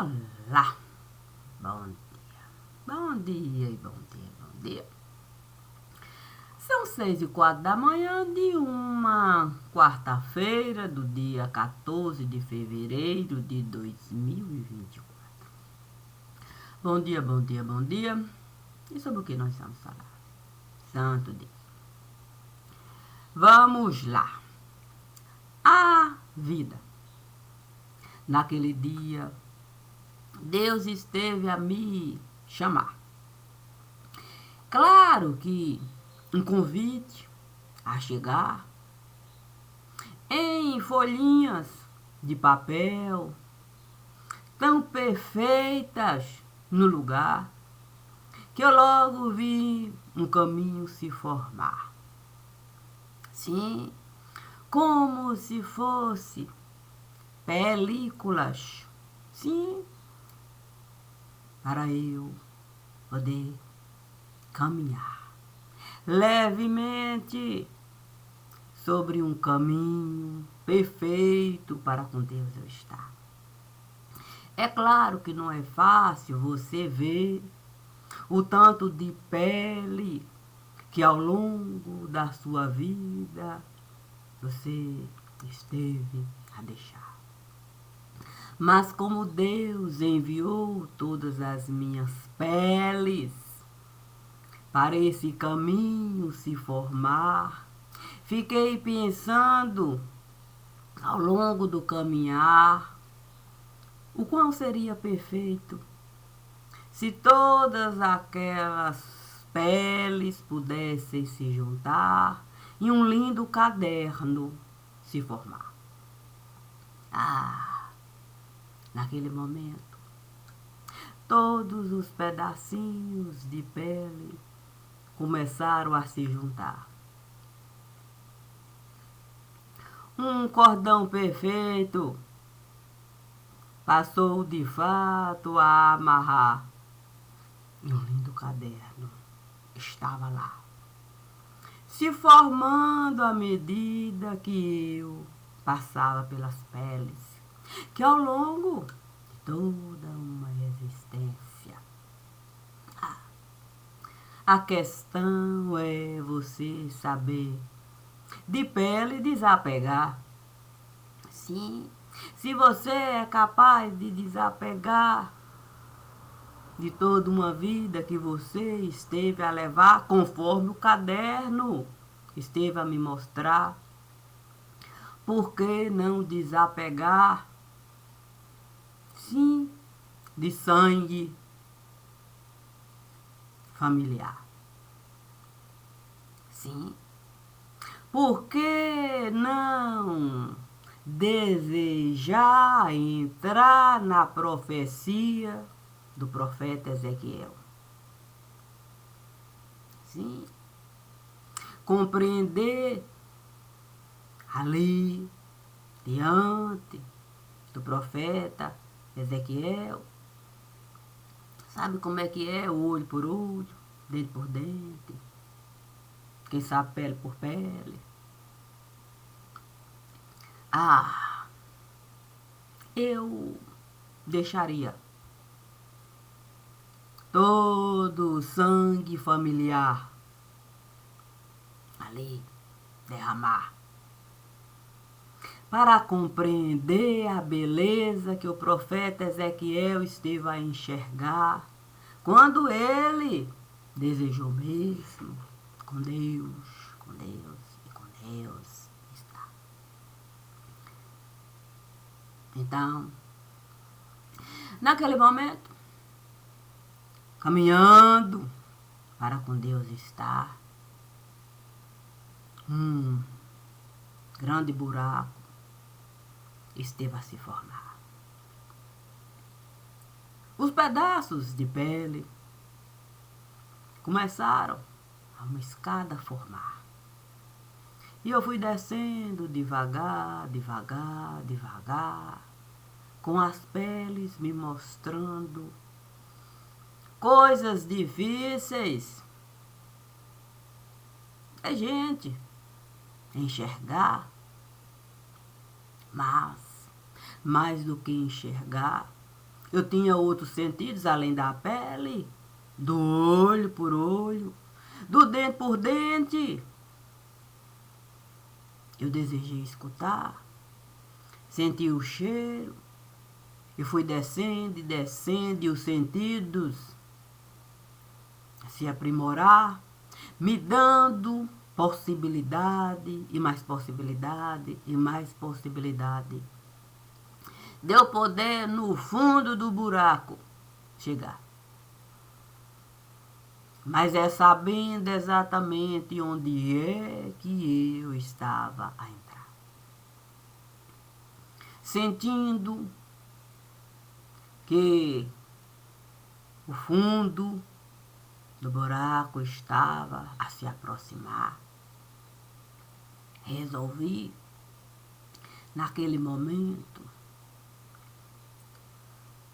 Olá, bom dia, bom dia e bom dia, bom dia. São 6h04 da manhã de uma quarta-feira do dia 14 de fevereiro de 2024. Bom dia, bom dia, bom dia. E sobre o que nós vamos falar? Santo Deus. Vamos lá. A vida. Naquele dia, Deus esteve a me chamar. Claro que um convite a chegar em folhinhas de papel tão perfeitas no lugar que eu logo vi um caminho se formar. Sim, como se fosse películas. Sim, para eu poder caminhar levemente sobre um caminho perfeito para com Deus eu estar. É claro que não é fácil você ver o tanto de pele que ao longo da sua vida você esteve a deixar. Mas como Deus enviou todas as minhas peles para esse caminho se formar, fiquei pensando ao longo do caminhar o qual seria perfeito se todas aquelas peles pudessem se juntar e um lindo caderno se formar. Naquele momento, todos os pedacinhos de pele começaram a se juntar. Um cordão perfeito passou de fato a amarrar. E um lindo caderno estava lá, se formando à medida que eu passava pelas peles, que ao longo de toda uma existência. A questão é você saber de pele desapegar. Sim, se você é capaz de desapegar de toda uma vida que você esteve a levar, conforme o caderno esteve a me mostrar, por que não desapegar, sim, de sangue familiar? Sim, por que não desejar entrar na profecia do profeta Ezequiel? Sim, compreender ali, diante do profeta Ezequiel, sabe como é que é? Olho por olho, dente por dente, quem sabe pele por pele. Eu deixaria todo o sangue familiar ali derramar para compreender a beleza que o profeta Ezequiel esteve a enxergar quando ele desejou mesmo com Deus e com Deus estar. Então, naquele momento, caminhando para com Deus estar, grande buraco esteve a se formar. Os pedaços de pele começaram a uma escada formar. E eu fui descendo devagar, devagar, devagar, com as peles me mostrando coisas difíceis. É gente enxergar, mas mais do que enxergar, Eu tinha outros sentidos além da pele, do olho por olho, do dente por dente. Eu desejei escutar, senti o cheiro, e fui descendo e descendo, e os sentidos se aprimorar, me dando possibilidade, e mais possibilidade, e mais possibilidade. De eu poder, no fundo do buraco, chegar. Mas é sabendo exatamente onde é que eu estava a entrar. Sentindo que o fundo do buraco estava a se aproximar. Resolvi, naquele momento,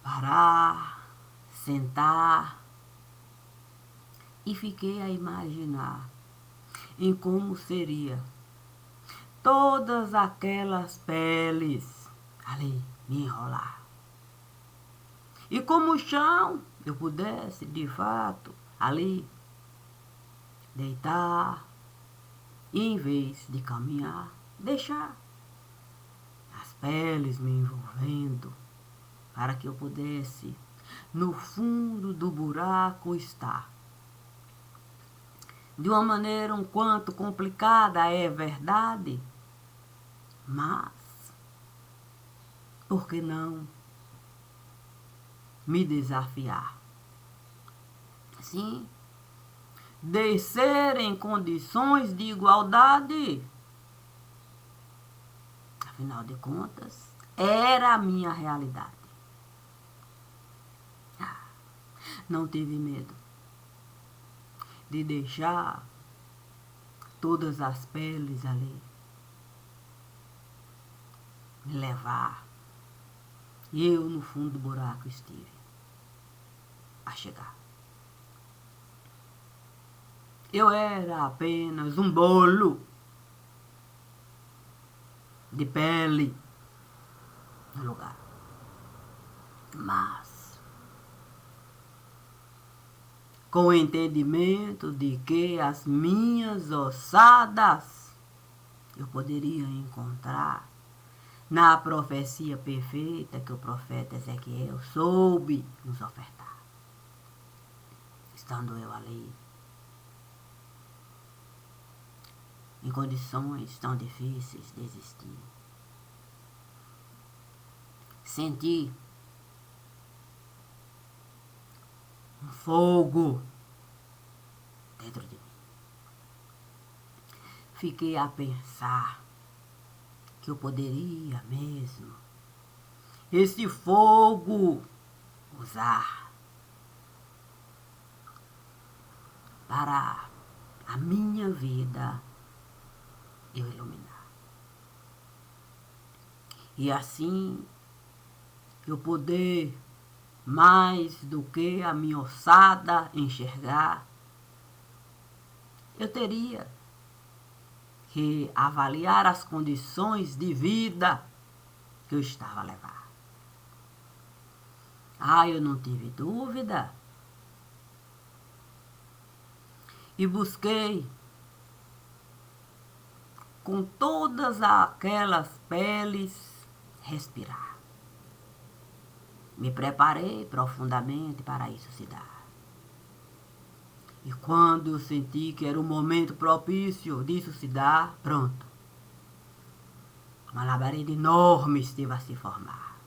parar, sentar e fiquei a imaginar em como seria todas aquelas peles ali me enrolar. E como o chão eu pudesse, de fato, ali deitar e, em vez de caminhar, deixar as peles me envolvendo para que eu pudesse, no fundo do buraco, estar. De uma maneira um quanto complicada, é verdade, mas por que não me desafiar? Sim, descer em condições de igualdade. Afinal de contas, era a minha realidade. Não tive medo de deixar todas as peles ali me levar. E eu, no fundo do buraco, estive a chegar. Eu era apenas um bolo de pele no lugar. Mas, com o entendimento de que as minhas ossadas eu poderia encontrar na profecia perfeita que o profeta Ezequiel soube nos ofertar. Estando eu ali, em condições tão difíceis de existir, senti um fogo dentro de mim. Fiquei a pensar que eu poderia mesmo esse fogo usar para a minha vida eu iluminar. E assim eu poder, mais do que a minha ossada enxergar, eu teria que avaliar as condições de vida que eu estava a levar. Eu não tive dúvida. E busquei, com todas aquelas peles, respirar. Me preparei profundamente para isso se dar. E quando eu senti que era o momento propício disso se dar, pronto. Uma labareda enorme esteve a se formar.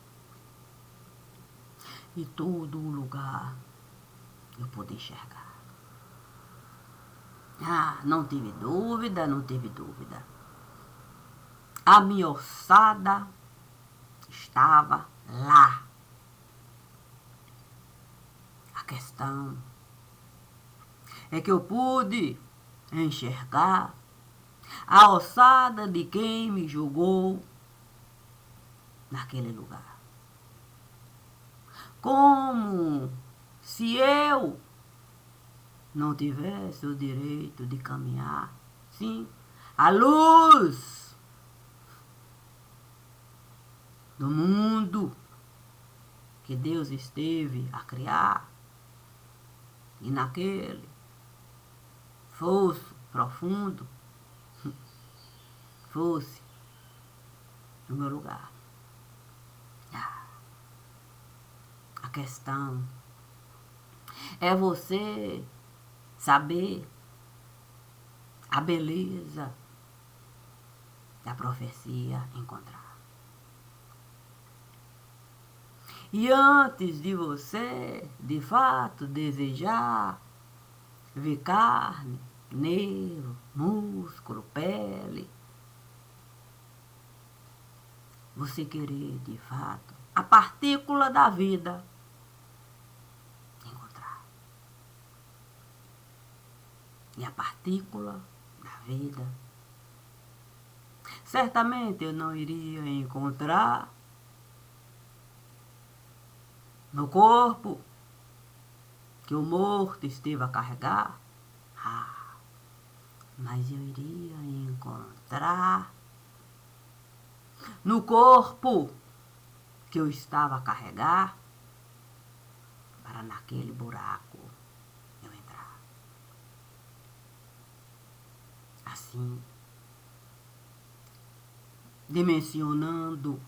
E todo o lugar eu pude enxergar. Não tive dúvida, não tive dúvida. A minha ossada estava lá. A questão é que eu pude enxergar a ossada de quem me julgou naquele lugar. Como se eu não tivesse o direito de caminhar, sim, a luz do mundo que Deus esteve a criar, e naquele fosso profundo fosse no meu lugar. A questão é você saber a beleza da profecia encontrar. E antes de você, de fato, desejar ver carne, nervo, músculo, pele, você querer, de fato, a partícula da vida encontrar. E a partícula da vida, certamente eu não iria encontrar no corpo que o morto esteve a carregar. Mas eu iria encontrar no corpo que eu estava a carregar, para naquele buraco eu entrar. Assim, dimensionando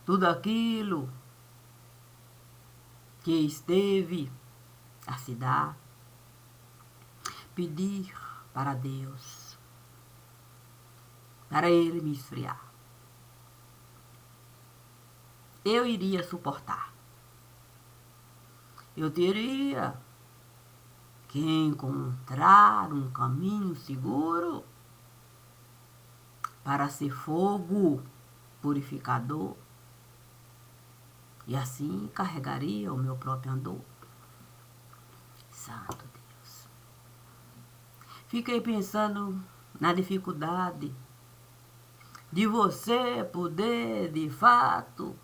tudo aquilo que esteve a se dar, pedir para Deus, para Ele me esfriar. Eu iria suportar. Eu teria que encontrar um caminho seguro para ser fogo purificador, e assim carregaria o meu próprio andor. Santo Deus. Fiquei pensando na dificuldade de você poder, de fato,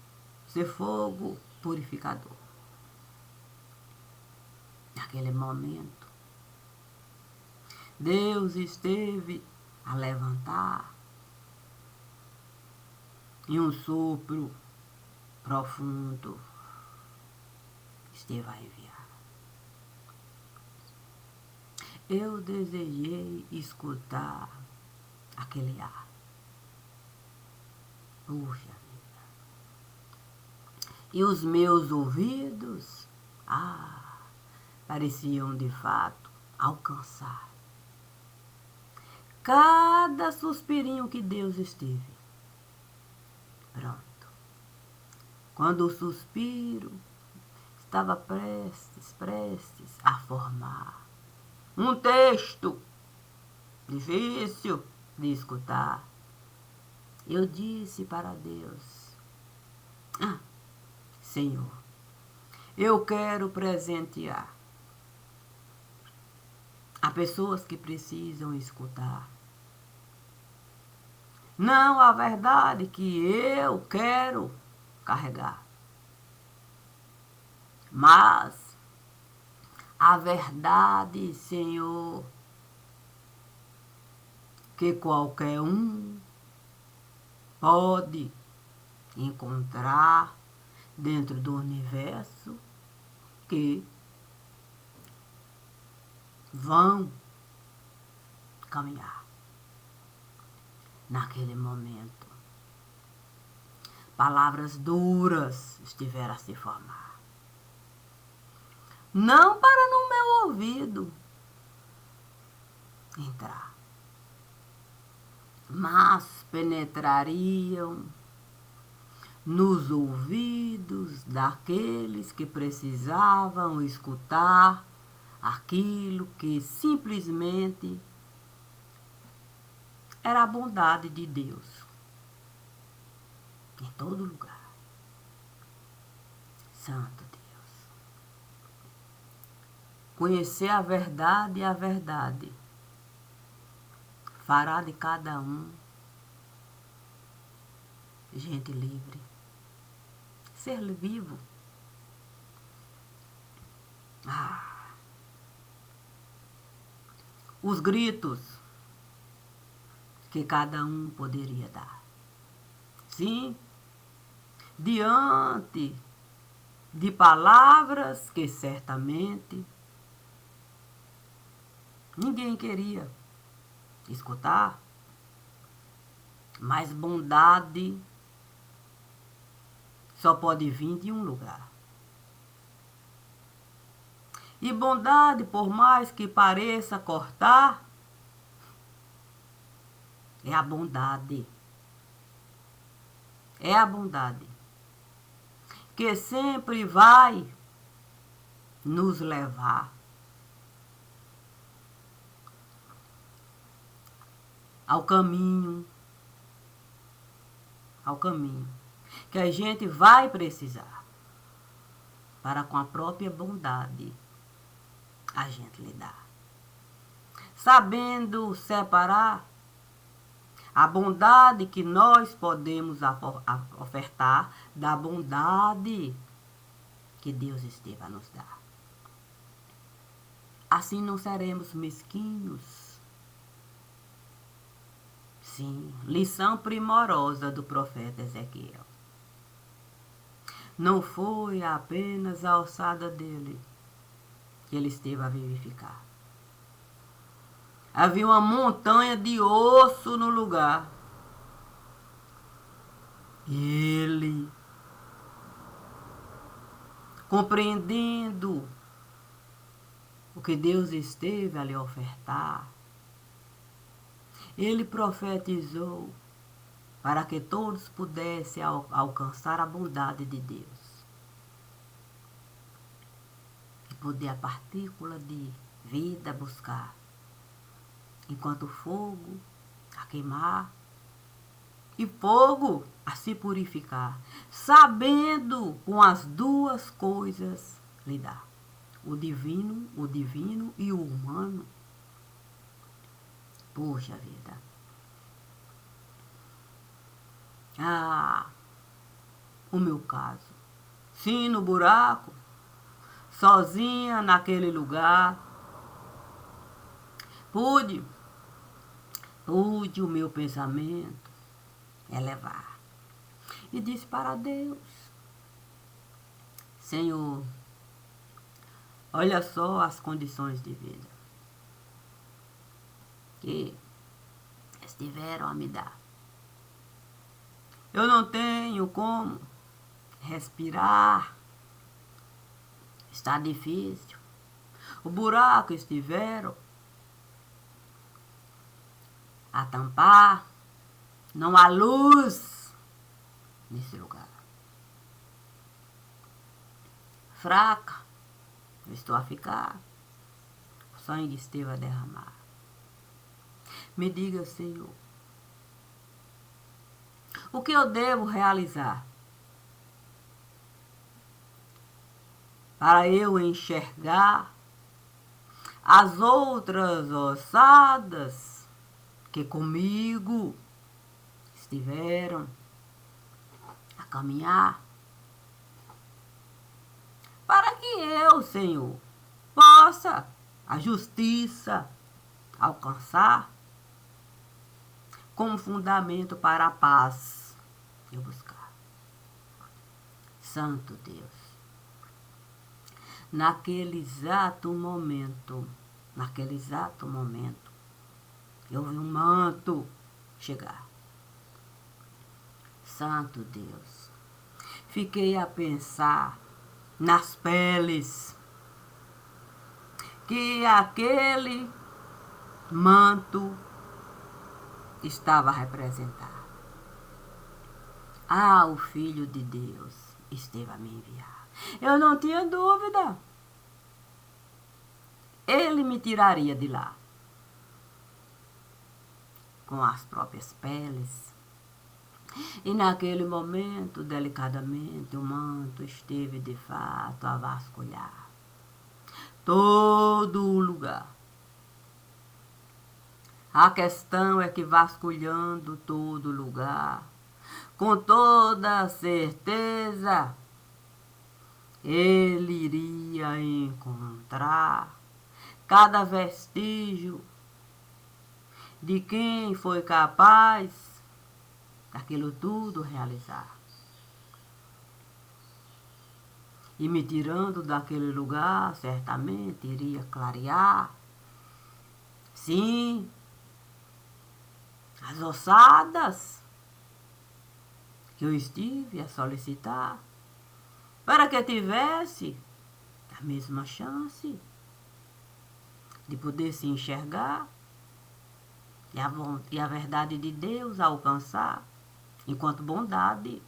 ser fogo purificador. Naquele momento, Deus esteve a levantar e um sopro profundo esteve a enviar. Eu desejei escutar aquele ar. Puxa vida. E os meus ouvidos, pareciam de fato alcançar cada suspirinho que Deus esteve. Pronto. Quando o suspiro estava prestes a formar um texto difícil de escutar, eu disse para Deus: Senhor, eu quero presentear a pessoas que precisam escutar. Não a verdade que eu quero carregar, mas a verdade, Senhor, que qualquer um pode encontrar dentro do universo, que vão caminhar. Naquele momento, palavras duras estiveram a se formar. Não para no meu ouvido entrar, mas penetrariam nos ouvidos daqueles que precisavam escutar aquilo que simplesmente era a bondade de Deus em todo lugar. Santo Deus. Conhecer a verdade fará de cada um gente livre, ser vivo. Os gritos que cada um poderia dar. Sim, diante de palavras que certamente ninguém queria escutar, mas bondade só pode vir de um lugar. E bondade, por mais que pareça cortar, é a bondade. É a bondade que sempre vai nos levar ao caminho que a gente vai precisar para com a própria bondade a gente lidar. Sabendo separar a bondade que nós podemos ofertar da bondade que Deus esteve a nos dar. Assim não seremos mesquinhos. Sim, lição primorosa do profeta Ezequiel. Não foi apenas a alçada dele que ele esteve a vivificar. Havia uma montanha de osso no lugar. E ele, compreendendo o que Deus esteve a lhe ofertar, ele profetizou para que todos pudessem alcançar a bondade de Deus. E poder a partícula de vida buscar, enquanto fogo a queimar e fogo a se purificar, sabendo com as duas coisas lidar, o divino e o humano. Poxa vida. O meu caso. Sim, no buraco, sozinha naquele lugar, pude o meu pensamento elevar. E disse para Deus: Senhor, olha só as condições de vida que estiveram a me dar. Eu não tenho como respirar. Está difícil. O buraco estiveram a tampar. Não há luz nesse lugar. Fraca, eu estou a ficar. O sangue esteve a derramar. Me diga, Senhor, o que eu devo realizar para eu enxergar as outras ossadas que comigo estiveram a caminhar, para que eu, Senhor, possa a justiça alcançar como fundamento para a paz eu buscar. Santo Deus, naquele exato momento, eu vi um manto chegar. Santo Deus, fiquei a pensar nas peles que aquele manto estava a representar. O Filho de Deus esteve a me enviar. Eu não tinha dúvida. Ele me tiraria de lá com as próprias peles. E naquele momento, delicadamente, o manto esteve de fato a vasculhar todo o lugar. A questão é que vasculhando todo lugar, com toda certeza, ele iria encontrar cada vestígio de quem foi capaz daquilo tudo realizar. e me tirando daquele lugar, certamente iria clarear. Sim, as ossadas que eu estive a solicitar, para que tivesse a mesma chance de poder se enxergar e a verdade de Deus alcançar enquanto bondade.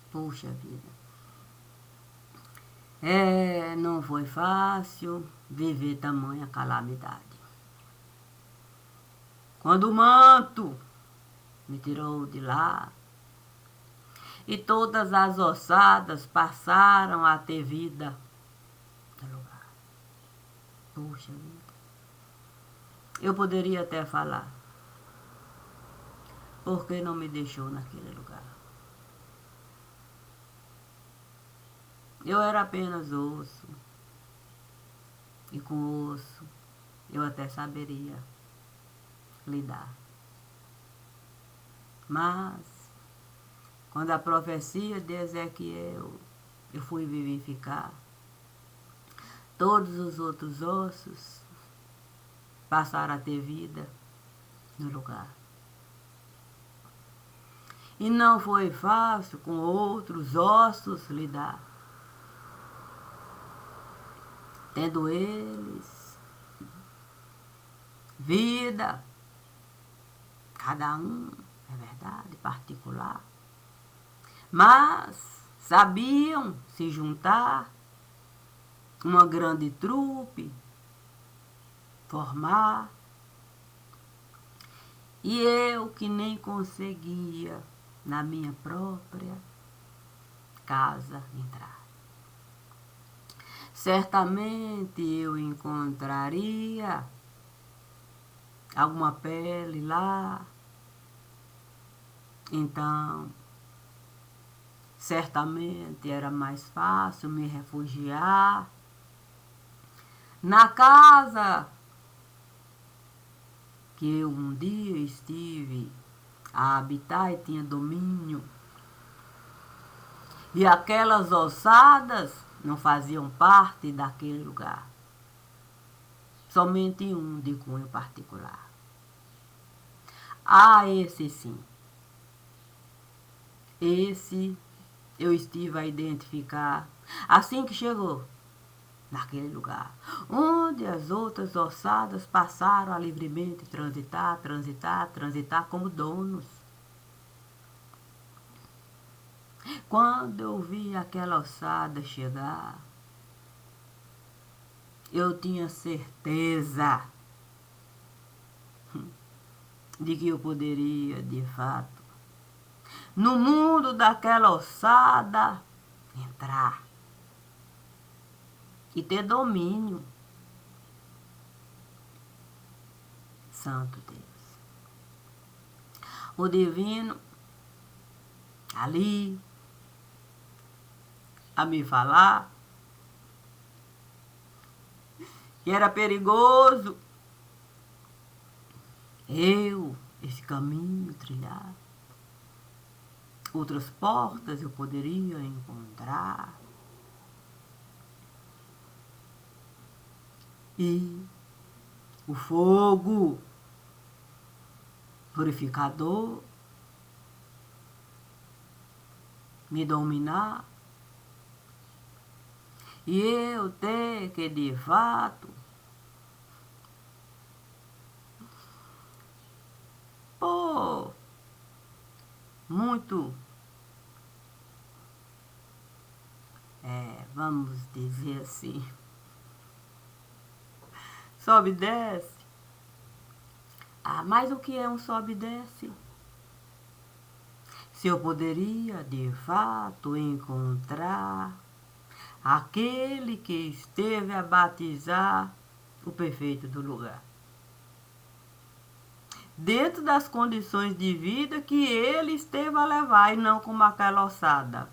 Puxa vida. Não foi fácil viver tamanha calamidade. Quando o manto me tirou de lá e todas as ossadas passaram a ter vida no lugar. Puxa vida. Eu poderia até falar, por que não me deixou naquele lugar? Eu era apenas osso, e com osso eu até saberia lidar. Mas, quando a profecia de Ezequiel eu fui vivificar, todos os outros ossos passaram a ter vida no lugar. E não foi fácil com outros ossos lidar, tendo eles vida, cada um, é verdade, particular, mas sabiam se juntar, uma grande trupe, formar, e eu que nem conseguia na minha própria casa entrar. Certamente eu encontraria alguma pele lá, então certamente era mais fácil me refugiar na casa que eu um dia estive a habitar e tinha domínio. E aquelas ossadas não faziam parte daquele lugar. Somente um de cunho particular. Esse sim. Esse eu estive a identificar assim que chegou naquele lugar, onde as outras ossadas passaram a livremente transitar como donos. Quando eu vi aquela ossada chegar, eu tinha certeza de que eu poderia, de fato, no mundo daquela ossada, entrar e ter domínio. Santo Deus. O divino ali a me falar que era perigoso esse caminho trilhar. Outras portas eu poderia encontrar. E o fogo purificador me dominar. E eu ter que, de fato, pôr muito, vamos dizer assim, sobe e desce. Mas o que é um sobe e desce? Se eu poderia, de fato, encontrar aquele que esteve a batizar o perfeito do lugar, dentro das condições de vida que ele esteve a levar, e não como aquela ossada.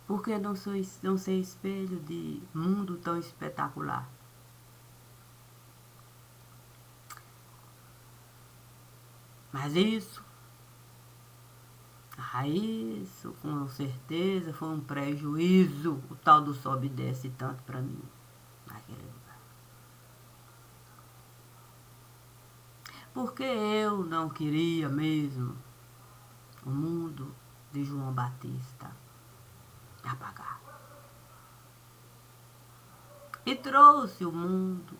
Porque não ser espelho de mundo tão espetacular. Mas isso, Isso, com certeza, foi um prejuízo, o tal do sobe e desce tanto para mim, naquele lugar. Porque eu não queria mesmo o mundo de João Batista apagar. E trouxe o mundo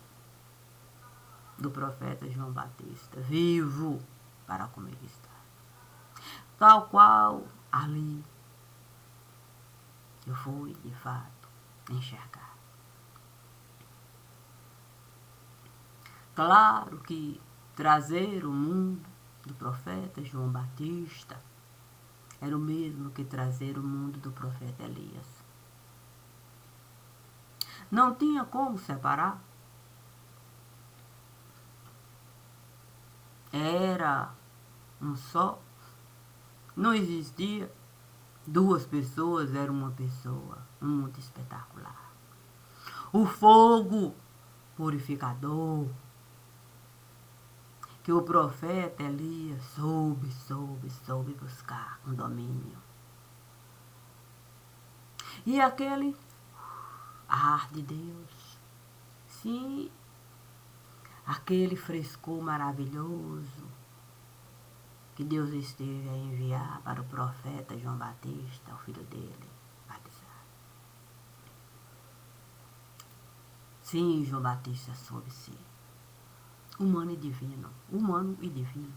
do profeta João Batista vivo para como ele está. Tal qual ali eu fui, de fato, enxergar. Claro que trazer o mundo do profeta João Batista era o mesmo que trazer o mundo do profeta Elias. Não tinha como separar. Era um só. Não existia duas pessoas, era uma pessoa. Um mundo espetacular. O fogo purificador que o profeta Elias soube buscar um domínio. E aquele ar de Deus, sim, aquele frescor maravilhoso que Deus esteve a enviar para o profeta João Batista, o filho dele, batizar. Sim, João Batista soube ser humano e divino, humano e divino.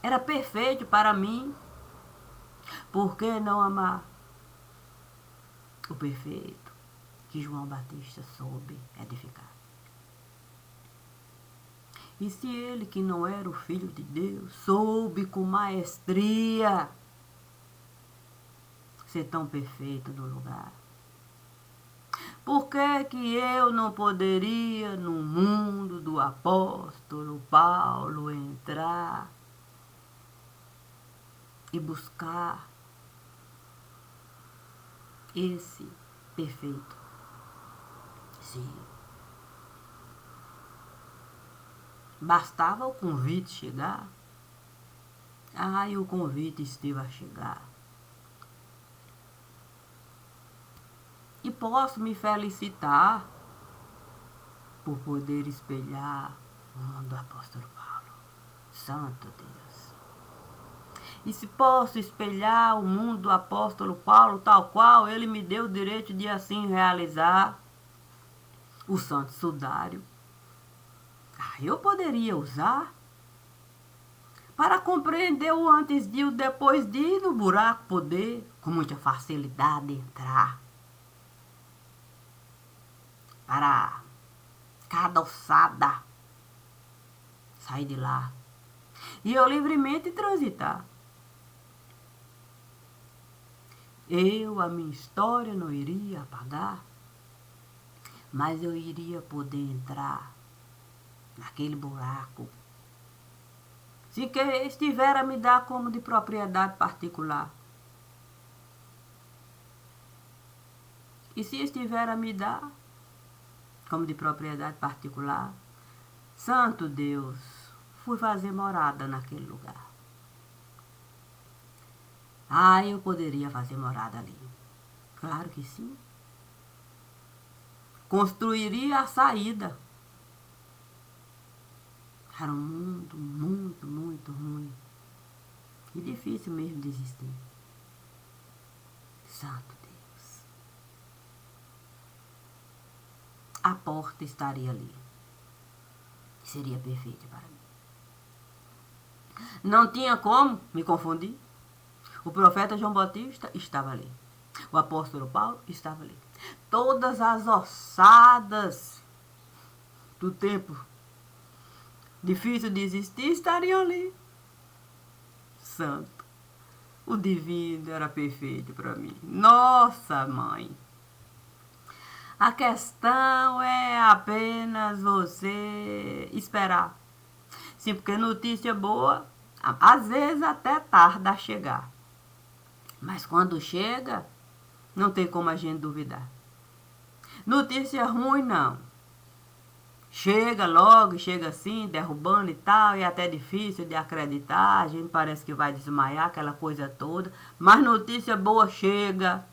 Era perfeito para mim. Por que não amar o perfeito que João Batista soube edificar? E se ele, que não era o Filho de Deus, soube com maestria ser tão perfeito no lugar, por que que eu não poderia no mundo do apóstolo Paulo entrar e buscar esse perfeito? Sim. Bastava o convite chegar. E o convite esteve a chegar. E posso me felicitar por poder espelhar o mundo do apóstolo Paulo. Santo Deus. E se posso espelhar o mundo do apóstolo Paulo tal qual ele me deu o direito de assim realizar o Santo Sudário, eu poderia usar para compreender o antes de e o depois de no buraco poder com muita facilidade entrar para cada ossada sair de lá e eu livremente transitar. A minha história não iria apagar, mas eu iria poder entrar naquele buraco, se que estiver a me dar como de propriedade particular. E se estiver a me dar como de propriedade particular, santo Deus, fui fazer morada naquele lugar. Eu poderia fazer morada ali. Claro que sim. Construiria a saída. Era um mundo muito ruim. E difícil mesmo de existir. Santo Deus. A porta estaria ali. Seria perfeita para mim. Não tinha como me confundir. O profeta João Batista estava ali. O apóstolo Paulo estava ali. Todas as ossadas do tempo difícil de existir estariam ali. Santo. O divino era perfeito para mim. Nossa, mãe. A questão é apenas você esperar. Sim, porque notícia boa, às vezes até tarda a chegar. Mas quando chega, não tem como a gente duvidar. Notícia ruim, não. chega logo, chega assim, derrubando e tal, e é até difícil de acreditar, a gente parece que vai desmaiar, aquela coisa toda, mas notícia boa chega,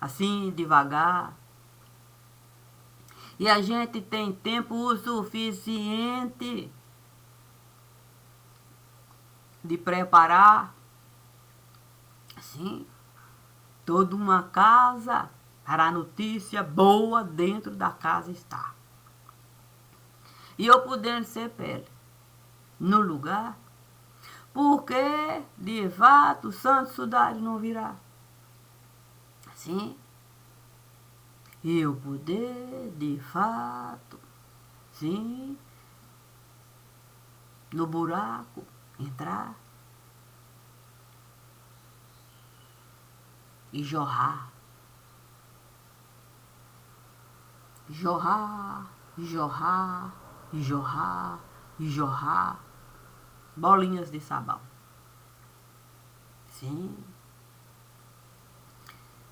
assim, devagar. E a gente tem tempo o suficiente de preparar, assim, toda uma casa para a notícia boa dentro da casa estar. E eu podendo ser pele no lugar, porque de fato o santo sudário não virá. Assim, eu poder de fato, sim, no buraco entrar e jorrar, jorrar, jorrar, jorrar, jorrar bolinhas de sabão. Sim.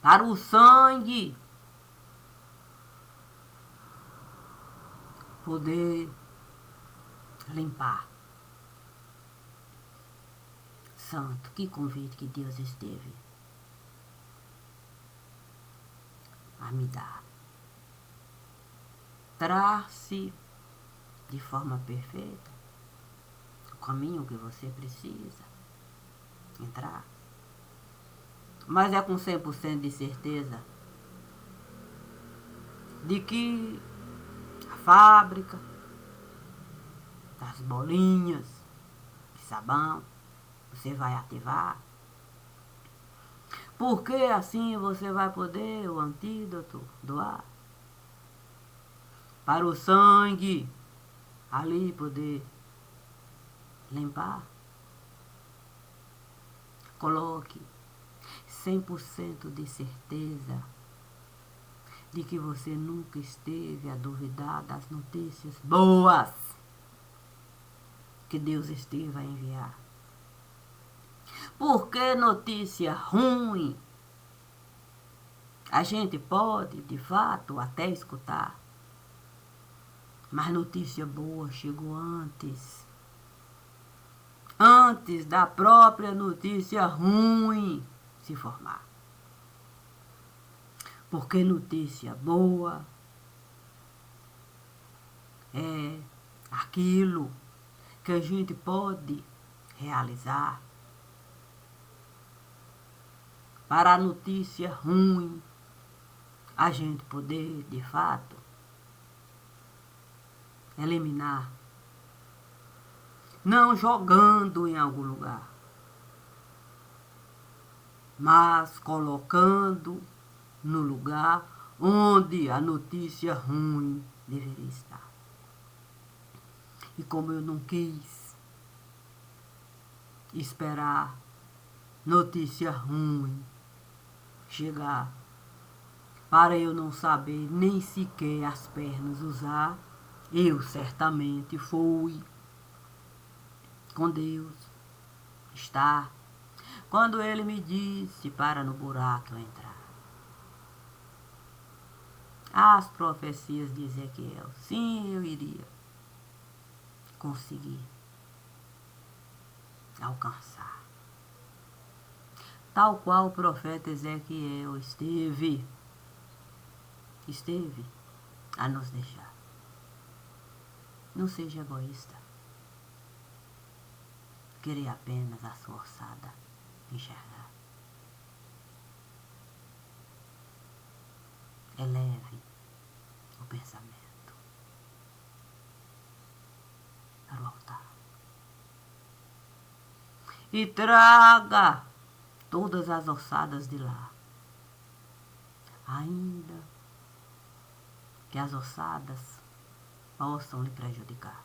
Para o sangue poder limpar. Santo, que convite que Deus esteve a me dar. Trace de forma perfeita o caminho que você precisa entrar. Mas é com 100% de certeza de que a fábrica das bolinhas de sabão você vai ativar. Porque assim você vai poder o antídoto doar para o sangue ali poder limpar. Coloque 100% de certeza de que você nunca esteve a duvidar das notícias boas que Deus esteve a enviar. Porque notícia ruim a gente pode, de fato, até escutar. Mas notícia boa chegou antes. Antes da própria notícia ruim se formar. Porque notícia boa é aquilo que a gente pode realizar. Para a notícia ruim, a gente poder, de fato, eliminar. Não jogando em algum lugar, mas colocando no lugar onde a notícia ruim deveria estar. E como eu não quis esperar notícia ruim chegar, para eu não saber nem sequer as pernas usar, eu certamente fui com Deus estar quando ele me disse para no buraco entrar. As profecias de Ezequiel, sim, eu iria conseguir alcançar. Tal qual o profeta Ezequiel esteve a nos deixar. Não seja egoísta. Querer apenas a sua ossada enxergar. Eleve o pensamento para o altar. E traga todas as ossadas de lá. Ainda que as ossadas possam lhe prejudicar.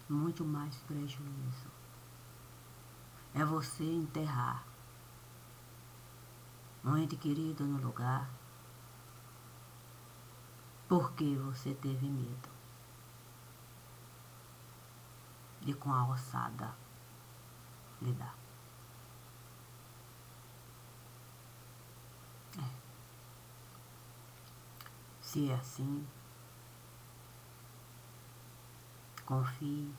Muito mais prejuízo é você enterrar um ente querido no lugar porque você teve medo de com a ossada lidar. Se é assim, Confie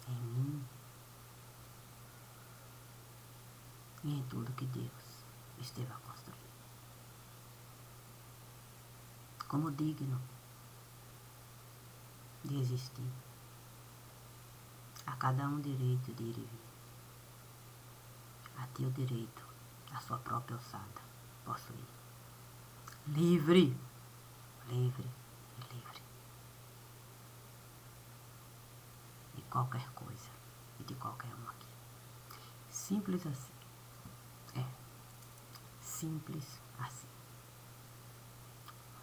em mim e em tudo que Deus esteve a construir. Como digno de existir. A cada um direito de ir e vir. A ti o direito da sua própria ossada possuir. Livre, livre e livre. De qualquer coisa e de qualquer um aqui. Simples assim. É. Simples assim.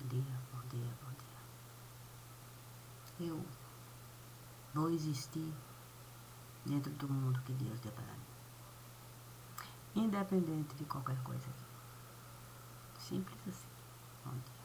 Bom dia, bom dia, bom dia. Eu vou existir dentro do mundo que Deus deu para mim. Independente de qualquer coisa aqui. Simples assim. Bom dia.